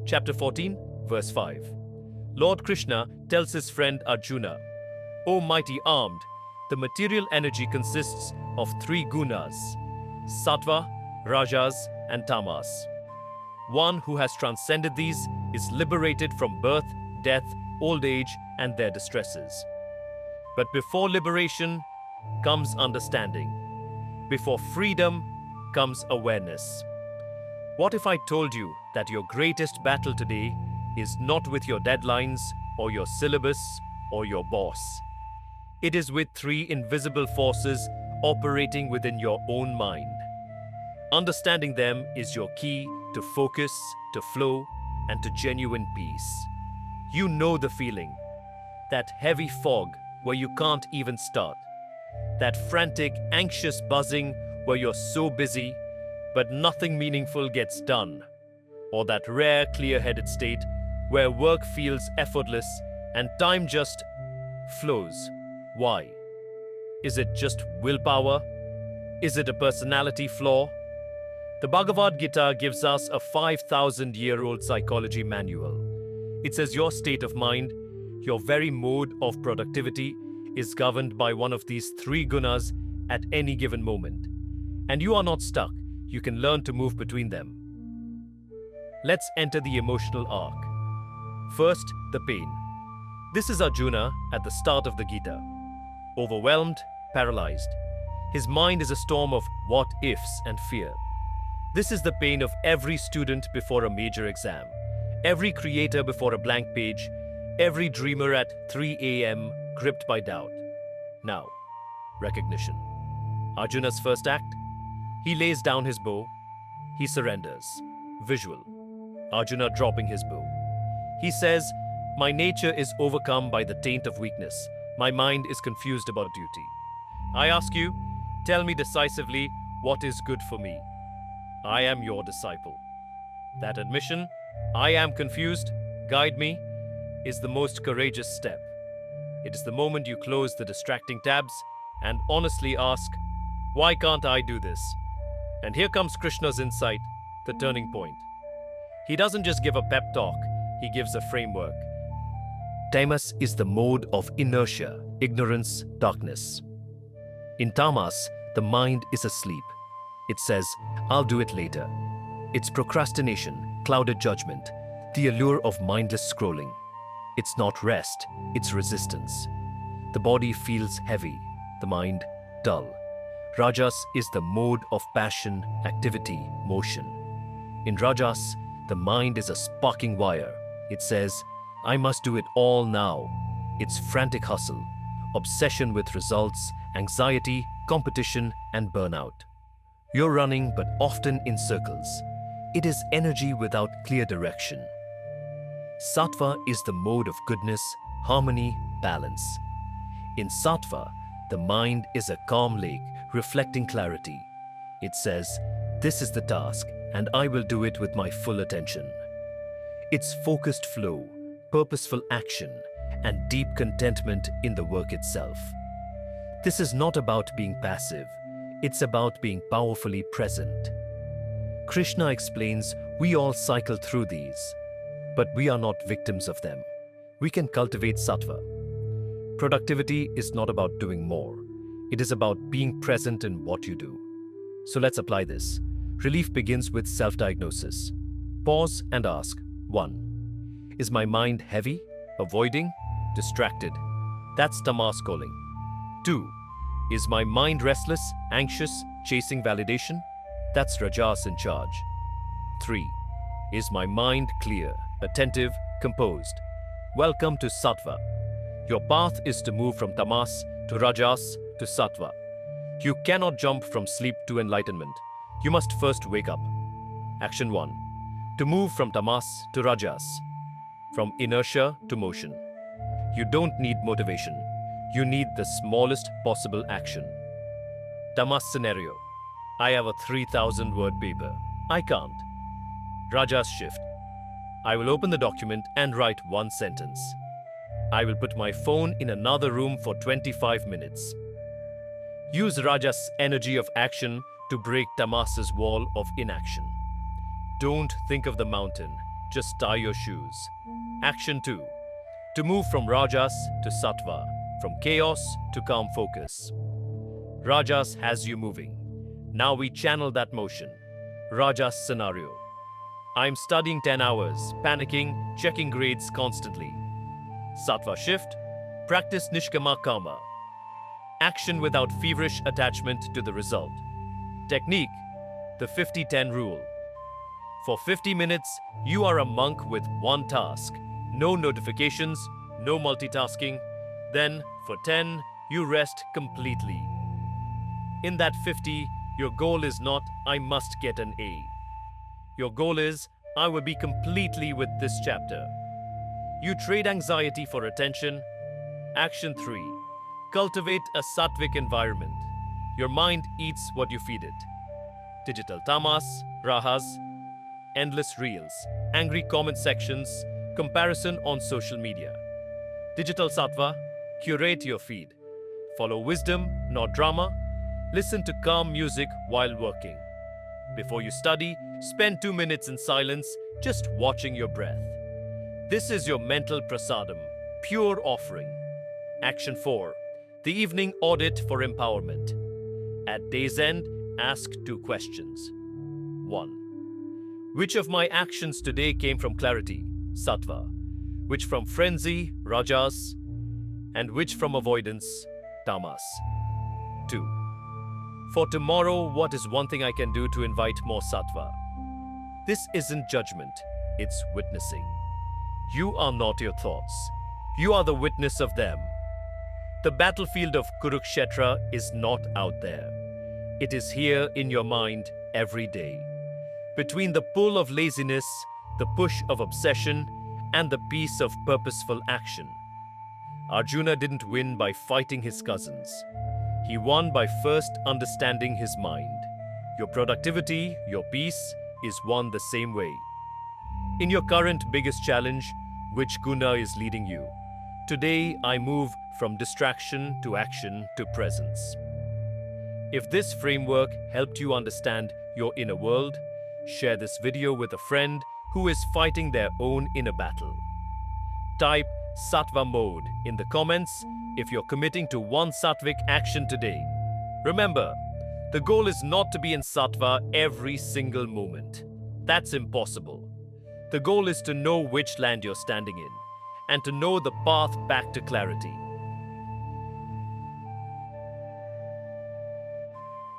Chapter 14, verse 5. Lord Krishna tells his friend Arjuna, "O mighty armed, the material energy consists of three gunas, Sattva, Rajas, and Tamas. One who has transcended these is liberated from birth, death, old age, and their distresses. But before liberation comes understanding. Before freedom comes awareness. What if I told you that your greatest battle today is not with your deadlines or your syllabus or your boss? It is with three invisible forces operating within your own mind. Understanding them is your key to focus, to flow, and to genuine peace. You know the feeling, that heavy fog where you can't even start, that frantic, anxious buzzing where you're so busy, but nothing meaningful gets done, or that rare, clear-headed state where work feels effortless and time just flows. Why? Is it just willpower? Is it a personality flaw? The Bhagavad Gita gives us a 5,000-year-old psychology manual. It says your state of mind, your very mode of productivity, is governed by one of these three gunas at any given moment. And you are not stuck. You can learn to move between them. Let's enter the emotional arc. First, the pain. This is Arjuna at the start of the Gita. Overwhelmed, paralyzed. His mind is a storm of what-ifs and fear. This is the pain of every student before a major exam, every creator before a blank page, every dreamer at 3 a.m. gripped by doubt. Now, recognition. Arjuna's first act? He lays down his bow. He surrenders. Visual. Arjuna dropping his bow. He says, "My nature is overcome by the taint of weakness. My mind is confused about duty. I ask you, tell me decisively what is good for me. I am your disciple." That admission, "I am confused, guide me," is the most courageous step. It is the moment you close the distracting tabs and honestly ask, "Why can't I do this?" And here comes Krishna's insight, the turning point. He doesn't just give a pep talk, he gives a framework. Tamas is the mode of inertia, ignorance, darkness. In Tamas, the mind is asleep. It says, "I'll do it later." It's procrastination, clouded judgment, the allure of mindless scrolling. It's not rest, it's resistance. The body feels heavy, the mind dull. Rajas is the mode of passion, activity, motion. In Rajas, the mind is a sparking wire. It says, "I must do it all now." It's frantic hustle, obsession with results, anxiety, competition, and burnout. You're running, but often in circles. It is energy without clear direction. Sattva is the mode of goodness, harmony, balance. In Sattva, the mind is a calm lake, reflecting clarity. It says, "This is the task, and I will do it with my full attention." It's focused flow, purposeful action, and deep contentment in the work itself. This is not about being passive. It's about being powerfully present. Krishna explains we all cycle through these, but we are not victims of them. We can cultivate Sattva. Productivity is not about doing more. It is about being present in what you do. So let's apply this. Relief begins with self-diagnosis. Pause and ask. 1. Is my mind heavy, avoiding, distracted? That's Tamas calling. 2. Is my mind restless, anxious, chasing validation? That's Rajas in charge. 3. Is my mind clear, attentive, composed? Welcome to Sattva. Your path is to move from Tamas to Rajas to Sattva. You cannot jump from sleep to enlightenment. You must first wake up. Action 1. To move from Tamas to Rajas. From inertia to motion. You don't need motivation. You need the smallest possible action. Tamas scenario. I have a 3,000-word paper. I can't. Rajas shift. I will open the document and write one sentence. I will put my phone in another room for 25 minutes. Use Rajas' energy of action to break Tamas's wall of inaction. Don't think of the mountain. just tie your shoes. Action 2. To move from Rajas to Sattva, from chaos to calm focus. Rajas has you moving. Now we channel that motion. Rajas scenario. I'm studying 10 hours, panicking, checking grades constantly. Sattva shift. Practice Nishkama Karma. Action without feverish attachment to the result. Technique. The 50-10 rule. For 50 minutes, you are a monk with one task. No notifications, no multitasking. Then, for 10, you rest completely. In that 50, your goal is not, I must get an A. Your goal is, I will be completely with this chapter. You trade anxiety for attention. Action 3. Cultivate a sattvic environment. Your mind eats what you feed it. Digital tamas, rahas, endless reels, angry comment sections, comparison on social media. Digital sattva, curate your feed. Follow wisdom, not drama. Listen to calm music while working. Before you study, spend 2 minutes in silence, just watching your breath. This is your mental prasadam, pure offering. Action 4. The evening audit for empowerment. At day's end, ask 2 questions. 1. Which of my actions today came from clarity, Sattva? Which from frenzy, Rajas? And which from avoidance, Tamas? 2. For tomorrow, what is one thing I can do to invite more Sattva? This isn't judgment, it's witnessing. You are not your thoughts. You are the witness of them. The battlefield of Kurukshetra is not out there. It is here in your mind every day. Between the pull of laziness, the push of obsession, and the peace of purposeful action. Arjuna didn't win by fighting his cousins. He won by first understanding his mind. Your productivity, your peace, is won the same way. In your current biggest challenge, which guna is leading you? Today, I move from distraction to action to presence. If this framework helped you understand your inner world, share this video with a friend who is fighting their own inner battle. Type Sattva mode in the comments if you're committing to one sattvic action today. Remember, the goal is not to be in Sattva every single moment. That's impossible. The goal is to know which land you're standing in and to know the path back to clarity.